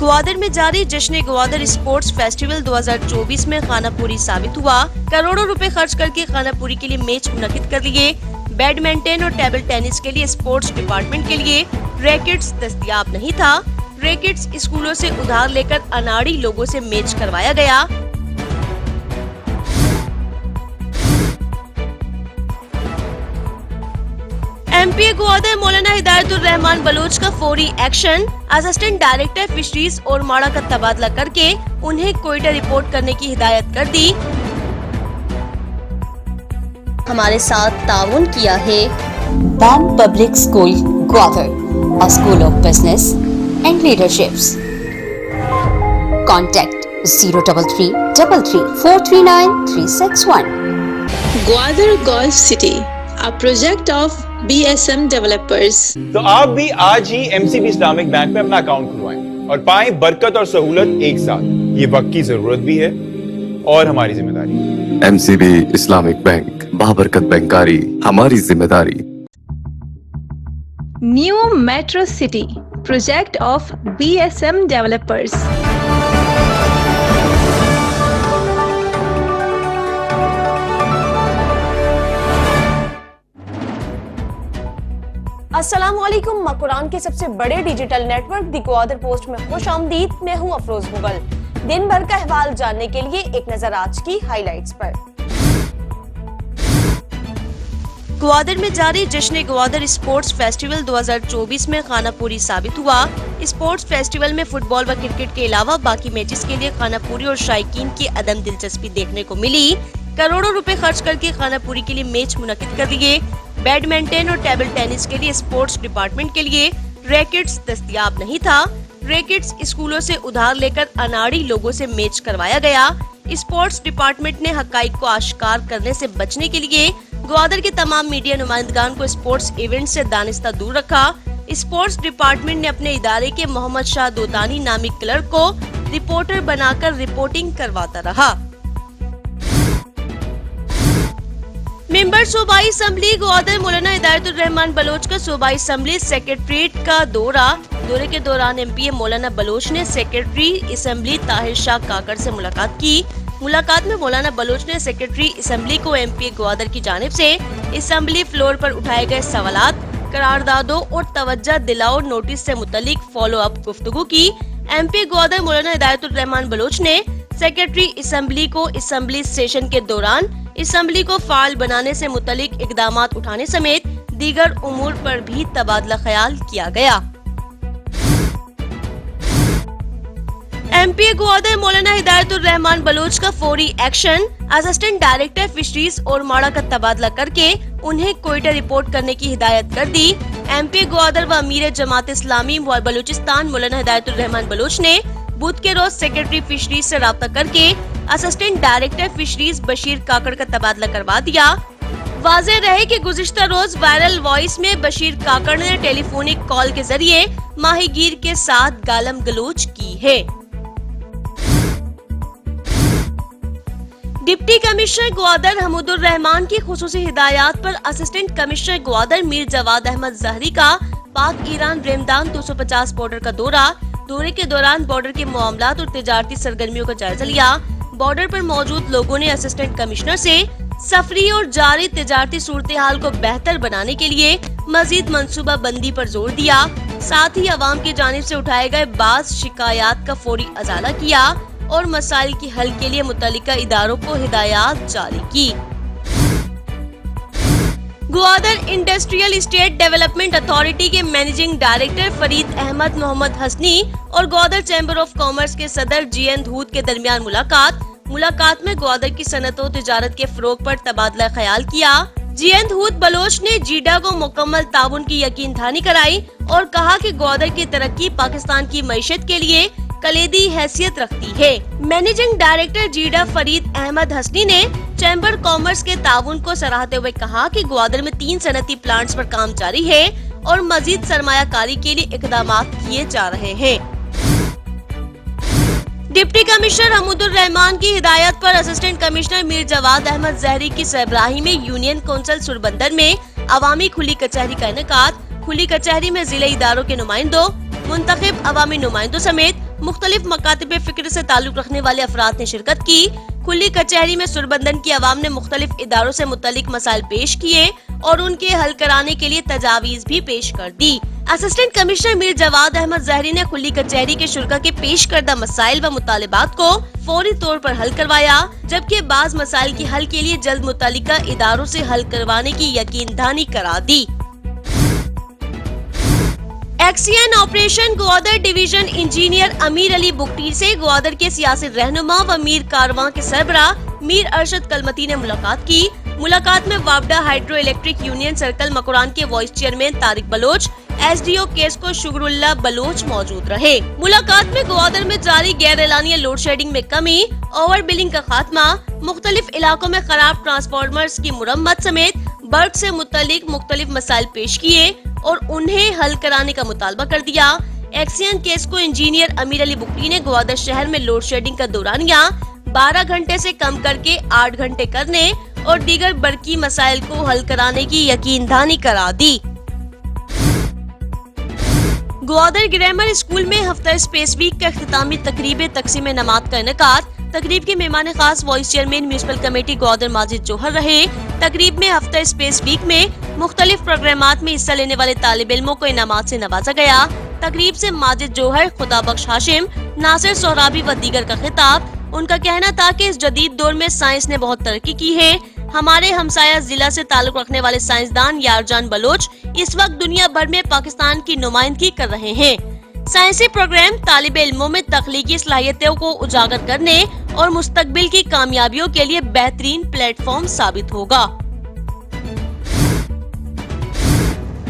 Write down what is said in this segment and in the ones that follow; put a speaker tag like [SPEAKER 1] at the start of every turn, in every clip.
[SPEAKER 1] ग्वादर में जारी जश्न ग्वादर स्पोर्ट्स फेस्टिवल 2024 में खानापुरी साबित हुआ। करोड़ों रुपए खर्च करके खानापुरी के लिए मैच मुनक्किद कर लिए। बैडमिंटन और टेबल टेनिस के लिए स्पोर्ट्स डिपार्टमेंट के लिए रैकेट्स दस्तयाब नहीं था। रैकेट्स स्कूलों से उधार लेकर अनाड़ी लोगों से मैच करवाया गया। एमपी ग्वादर मौलाना हिदायतुर रहमान बलोच का फौरी एक्शन। असिस्टेंट डायरेक्टर फिशरीज और माड़ा का तबादला करके उन्हें कोयटा रिपोर्ट करने की हिदायत कर दी।
[SPEAKER 2] हमारे साथ ताउन किया है BAM public school Gwadar, a school of business and leaderships. Contact 03333439361.
[SPEAKER 3] Gwadar golf city, a project of BSM developers.
[SPEAKER 4] तो आप भी आज ही MCB इस्लामिक बैंक में अपना अकाउंट खुलवाएं और पाएं बरकत और सहूलत एक साथ। ये वक्त की जरूरत भी है और हमारी जिम्मेदारी।
[SPEAKER 5] MCB इस्लामिक बैंक, बाबरकत बैंकारी हमारी जिम्मेदारी।
[SPEAKER 3] New Metro City, project of BSM developers.
[SPEAKER 1] अस्सलामुअलैकुम। मकुरान के सबसे बड़े डिजिटल नेटवर्क दी ग्वादर पोस्ट में खुश आमदीद। मैं हूँ अफरोज मुगल। दिन भर का अहवाल जानने के लिए एक नजर आज की हाइलाइट्स पर। ग्वादर में जारी जश्न ग्वादर स्पोर्ट्स फेस्टिवल 2024 में खानापुरी साबित हुआ। स्पोर्ट्स फेस्टिवल में फुटबॉल व क्रिकेट के अलावा बाकी मैचेस के लिए खानापुरी और शायकीन की अदम दिलचस्पी देखने को मिली। करोड़ों रुपए खर्च करके खानापुरी के लिए मैच मुनक्किद कर लिए। बैडमिंटन और टेबल टेनिस के लिए स्पोर्ट्स डिपार्टमेंट के लिए रैकेट्स दस्तयाब नहीं था। रैकेट्स स्कूलों से उधार लेकर अनाड़ी लोगों से मैच करवाया गया। स्पोर्ट्स डिपार्टमेंट ने हकाइक को आश्कार करने से बचने के लिए ग्वादर के तमाम मीडिया नुमाइंदगान को स्पोर्ट्स इवेंट से दानिस्ता दूर रखा। स्पोर्ट्स डिपार्टमेंट ने अपने इदारे के मोहम्मद शाह दोतानी नामी क्लर्क को रिपोर्टर बनाकर रिपोर्टिंग करवाता रहा। मेंबर सूबाई असम्बली ग्वादर मौलाना हिदायतुर रहमान बलोच का सूबाई असम्बली सेक्रेटरीट का दौरे के दौरान एमपीए मौलाना बलोच ने सेक्रेटरी असम्बली ताहिर शाह काकड़ से मुलाकात की। मुलाकात में मौलाना बलोच ने सेक्रेटरी असम्बली को एमपीए ग्वादर की जानिब से असम्बली फ्लोर पर उठाए गए सवालात, करारदादों और तवज्जो दिलाओ नोटिस से मुतल्लिक फॉलो अप गुफ्तगू की। एमपी ग्वादर मौलाना हिदायतुर रहमान बलोच ने सेक्रेटरी असम्बली को असम्बली सेशन के दौरान असम्बली को फाल बनाने से मुतल्लिक इकदामात उठाने समेत दीगर उमूर पर भी तबादला ख्याल किया गया। एमपी ग्वादर मौलाना हिदायतुर रहमान बलोच का फौरी एक्शन। असिस्टेंट डायरेक्टर फिशरीज और माड़ा का तबादला करके उन्हें कोयटा रिपोर्ट करने की हिदायत कर दी। एमपी ग्वादर व अमीर जमात इस्लामी व बलूचिस्तान मौलाना हिदायतुर रहमान बलोच ने बुध के रोज सेक्रेटरी फिशरीज से राब्ता करके असिस्टेंट डायरेक्टर फिशरीज बशीर काकड़ का तबादला करवा दिया। वाज़ेह रहे कि गुज़िश्ता रोज वायरल वॉइस में बशीर काकड़ ने टेलीफोनिक कॉल के जरिए माहीगीर के साथ गालम गलोच की है। डिप्टी कमिश्नर ग्वादर हमूदुर रहमान की खुसूसी हिदायत पर असिस्टेंट कमिश्नर ग्वादर मीर जवाद अहमद जहरी का पाक ईरान रेमदान 250 बॉर्डर का दौरे के दौरान बॉर्डर के मामलात और तिजारती सरगर्मियों का जायजा लिया। बॉर्डर पर मौजूद लोगों ने असिस्टेंट कमिश्नर से सफरी और जारी तिजारती सूरत हाल को बेहतर बनाने के लिए मजीद मंसूबा बंदी पर जोर दिया। साथ ही अवाम की जानिब से उठाए गए बाज शिकायत का फौरी अजाला किया और मसाइल के हल के लिए मुतल्लिका इदारों को हिदायत जारी की। Gwadar industrial state development authority के मैनेजिंग डायरेक्टर फरीद अहमद मोहम्मद हसनी और ग्वादर चैम्बर ऑफ कॉमर्स के सदर जीएन धूत के दरमियान मुलाकात में ग्वादर की सनत और तिजारत के फरोग पर तबादला ख्याल किया। जीएन धूत बलोच ने जीडा को मुकम्मल ताउन की यकीन दहानी कराई और कहा कि ग्वादर की तरक्की पाकिस्तान की मईशत के लिए कलीदी हैसियत रखती है। मैनेजिंग डायरेक्टर जीडा फरीद अहमद हसनी ने चैम्बर कॉमर्स के ताउन को सराहते हुए कहा कि ग्वादर में 3 सनती प्लांट्स पर काम जारी है और मजीद सरमायाकारी के लिए इक़दामात किए जा रहे हैं। डिप्टी कमिश्नर हमूदुर रहमान की हिदायत पर असिस्टेंट कमिश्नर मीर जवाद अहमद जहरी की सरबराही में यूनियन काउंसिल सुरबंदर में अवामी खुली कचहरी का इनेकाद। खुली कचहरी में जिले इदारों के नुमाइंदों, मुंतखब अवामी नुमाइंदों समेत मुख्तलिफ मकातिब फिक्र से ताल्लुक रखने वाले अफराद ने शिरकत की। खुली कचहरी में सुरबंदन की आवाम ने मुख्तलिफ इदारों से मुतल्लिक मसाइल पेश किए और उनके हल कराने के लिए तजावीज भी पेश कर दी। असिस्टेंट कमिश्नर मीर जवाद अहमद जहरी ने खुली कचहरी के शुरा के पेश करदा मसाइल व मुतालिबात को फौरी तौर पर हल करवाया, जबकि बाज मसाइल के हल के लिए जल्द मुतल्लिका इदारों से हल करवाने की यकीन दहानी करा दी। XEN operation Gwadar division engineer Amir Ali Bugti से ग्वादर के सियासी रहनुमा व मीर कारवां के सरबराह मीर अरशद कलमती ने मुलाकात की। मुलाकात में वापडा hydro electric union circle Makran के vice chairman Tariq Baloch, SDO केस को शुगरुल्ला बलोच मौजूद रहे। मुलाकात में ग्वादर में जारी गैर एलानिया लोड शेडिंग में कमी, ओवर बिलिंग का खात्मा, मुख्तलिफ इलाकों में खराब ट्रांसफार्मर्स की मुरम्मत समेत बर्ड से मुतल्लिक मुख्तलिफ मसाइल पेश किए और उन्हें हल कराने का मुतालबा कर दिया। एक्सीएन केस को इंजीनियर अमीर अली बुगटी ने ग्वादर शहर में लोड शेडिंग का दौरानिया 12 घंटे से कम करके 8 घंटे करने और दीगर बरकी मसाइल को हल कराने की यकीन दहानी करा दी। ग्वादर ग्रामर स्कूल में हफ्ता स्पेस वीक का इख्तितामी तकरीब तकसीम नमात का इनेकाद। तकरीब के मेहमान खास vice chairman municipal committee Gwadar Majid Johar रहे। तकरीब में हफ्ता स्पेस वीक में मुख्तलिफ प्रोग्रामात में हिस्सा लेने वाले तालिब इल्मों को इनामात से नवाजा गया। तकरीब से माजिद जौहर, खुदाबख्श हाशिम, नासिर सोहराबी व दीगर का खिताब। उनका कहना था कि इस जदीद दौर में साइंस ने बहुत तरक्की की है। हमारे हमसाया जिला से ताल्लुक रखने वाले साइंसदान यारजान बलोच इस वक्त दुनिया भर में पाकिस्तान की नुमाइंदगी कर रहे हैं। साइंसी प्रोग्राम तालिब इल्मों में तख्लीकी सलाहियतों को उजागर करने और मुस्तकबिल की कामयाबियों के लिए बेहतरीन प्लेटफॉर्म साबित होगा।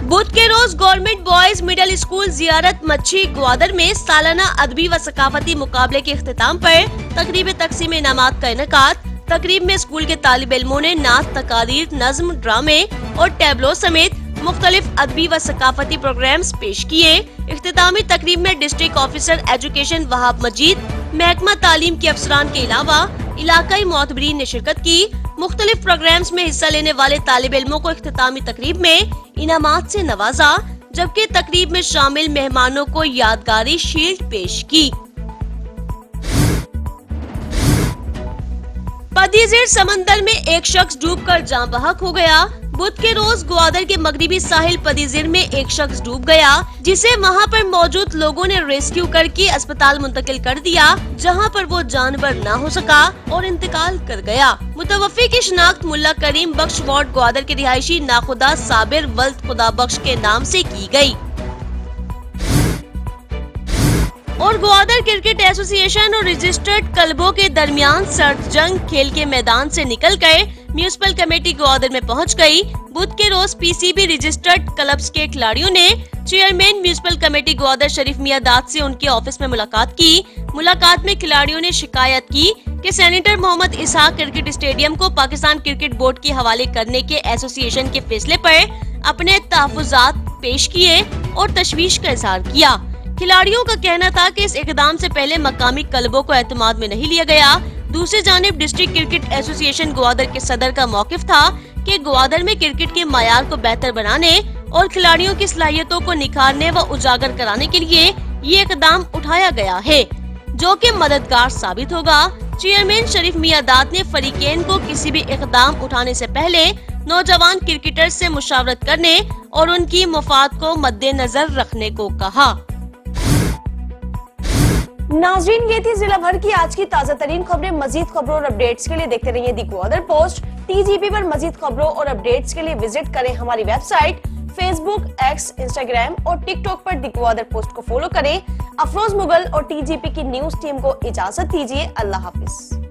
[SPEAKER 1] बुध के रोज गवर्नमेंट बॉयज मिडिल स्कूल जियारत मच्छी ग्वादर में सालाना अदबी व सकाफती मुकाबले के इख्तिताम पर तकरीब तकसीम इनामात का इनेकाद। तकरीब में स्कूल के तालिब इल्मों ने नात, तकारीर, नज्म, ड्रामे और टैबलो समेत मुख्तलिफ अदबी व सकाफती प्रोग्राम्स पेश किए। इख्तितामी तकरीब में डिस्ट्रिक्ट ऑफिसर एजुकेशन वहाब मजीद, महकमा तालीम के अफसरान के अलावा इलाकाई मोतबरीन ने शिरकत की। मुख्तलिफ प्रोग्राम्स में हिस्सा लेने वाले तालिब इल्मों को इख्तितामी तकरीब में इनामात से नवाजा, जबकि तकरीब में शामिल मेहमानों को यादगारी शील्ड पेश की। पदीजेर समंदर में एक शख्स डूबकर जान बहक हो गया। बुध के रोज ग्वादर के मगरिबी साहिल पदीजेर में एक शख्स डूब गया, जिसे वहां पर मौजूद लोगों ने रेस्क्यू करके अस्पताल मुंतकिल कर दिया, जहां पर वो जानवर न हो सका और इंतकाल कर गया। मुतवफ़्फ़ी की शिनाख्त मुल्ला करीम बख्श वार्ड ग्वादर के रिहायशी नाखुदा साबिर वल्द खुदा बख्श के नाम से की गई। और ग्वादर क्रिकेट एसोसिएशन और रजिस्टर्ड क्लबों के दरमियान सर्द जंग खेल के मैदान से निकल कर म्यूनिसिपल कमेटी ग्वादर में पहुंच गई। बुध के रोज पीसीबी रजिस्टर्ड क्लब्स के खिलाड़ियों ने चेयरमैन म्यूनिसिपल कमेटी ग्वादर शरीफ मियां दाद से उनके ऑफिस में मुलाकात की। मुलाकात में खिलाड़ियों ने शिकायत की कि सेनेटर मोहम्मद इसहाक क्रिकेट स्टेडियम को पाकिस्तान क्रिकेट बोर्ड के हवाले करने के एसोसिएशन के फैसले पर अपने तहफ़्फ़ुज़ात पेश किए और तशवीश का इजहार किया। खिलाड़ियों का कहना था कि इस इकदाम से पहले मकामी क्लबों को एतमाद में नहीं लिया गया। दूसरी जानिब डिस्ट्रिक्ट क्रिकेट एसोसिएशन ग्वादर के सदर का मौकिफ था कि ग्वादर में क्रिकेट के मायार को बेहतर बनाने और खिलाड़ियों की सलाहियतों को निखारने व उजागर कराने के लिए ये इकदाम उठाया गया है, जो कि मददगार साबित होगा। चेयरमैन शरीफ मियां दाद ने फरीकैन को किसी भी इकदाम उठाने से पहले नौजवान क्रिकेटर्स से मुशावरत करने और उनकी मुफाद को मद्देनजर रखने को कहा।
[SPEAKER 6] नाज़रीन, ये थी जिला भर की आज की ताज़ा तरीन खबरें। मजीद खबरों और अपडेट्स के लिए देखते रहिए दी ग्वादर पोस्ट। TGP पर मजीद खबरों और अपडेट्स के लिए विजिट करें हमारी वेबसाइट, फेसबुक, एक्स, इंस्टाग्राम और टिकटॉक पर दी ग्वादर पोस्ट को फॉलो करें। अफरोज मुगल और TGP की न्यूज टीम को इजाजत दीजिए। अल्लाह हाफिज।